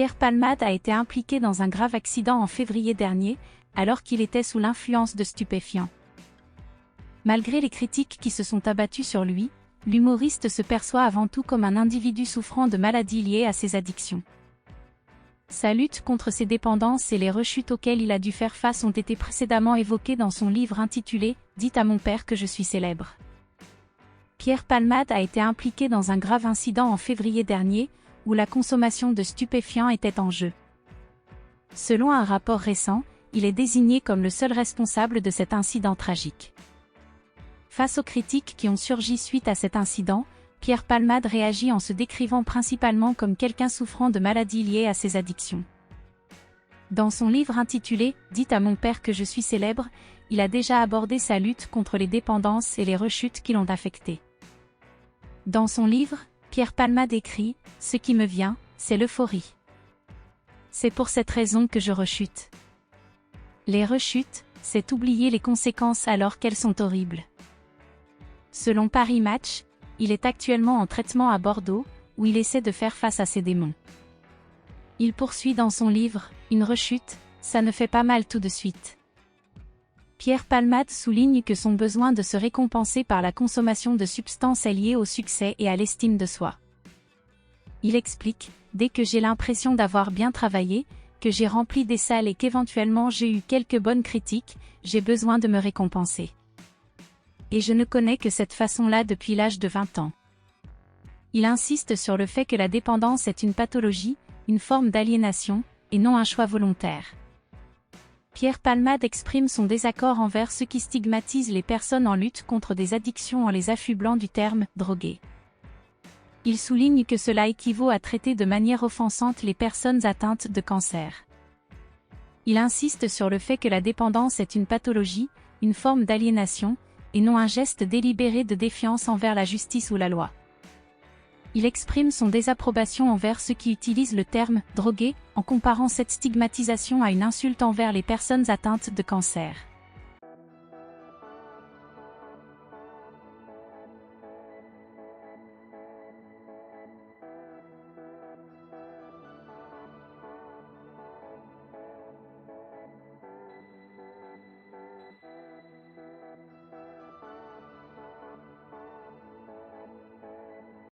Pierre Palmade a été impliqué dans un grave accident en février dernier, alors qu'il était sous l'influence de stupéfiants. Malgré les critiques qui se sont abattues sur lui, l'humoriste se perçoit avant tout comme un individu souffrant de maladies liées à ses addictions. Sa lutte contre ses dépendances et les rechutes auxquelles il a dû faire face ont été précédemment évoquées dans son livre intitulé « Dites à mon père que je suis célèbre ». Pierre Palmade a été impliqué dans un grave incident en février dernier, où la consommation de stupéfiants était en jeu. Selon un rapport récent, il est désigné comme le seul responsable de cet incident tragique. Face aux critiques qui ont surgi suite à cet incident, Pierre Palmade réagit en se décrivant principalement comme quelqu'un souffrant de maladies liées à ses addictions. Dans son livre intitulé « Dites à mon père que je suis célèbre », il a déjà abordé sa lutte contre les dépendances et les rechutes qui l'ont affecté. Dans son livre, Pierre Palmade écrit « Ce qui me vient, c'est l'euphorie. C'est pour cette raison que je rechute. Les rechutes, c'est oublier les conséquences alors qu'elles sont horribles. » Selon Paris Match, il est actuellement en traitement à Bordeaux, où il essaie de faire face à ses démons. Il poursuit dans son livre « Une rechute, ça ne fait pas mal tout de suite. » Pierre Palmade souligne que son besoin de se récompenser par la consommation de substances est lié au succès et à l'estime de soi. Il explique « Dès que j'ai l'impression d'avoir bien travaillé, que j'ai rempli des salles et qu'éventuellement j'ai eu quelques bonnes critiques, j'ai besoin de me récompenser. Et je ne connais que cette façon-là depuis l'âge de 20 ans. » Il insiste sur le fait que la dépendance est une pathologie, une forme d'aliénation, et non un choix volontaire. Pierre Palmade exprime son désaccord envers ceux qui stigmatisent les personnes en lutte contre des addictions en les affublant du terme « drogué ». Il souligne que cela équivaut à traiter de manière offensante les personnes atteintes de cancer. Il insiste sur le fait que la dépendance est une pathologie, une forme d'aliénation, et non un geste délibéré de défiance envers la justice ou la loi. Il exprime son désapprobation envers ceux qui utilisent le terme « drogué » en comparant cette stigmatisation à une insulte envers les personnes atteintes de cancer.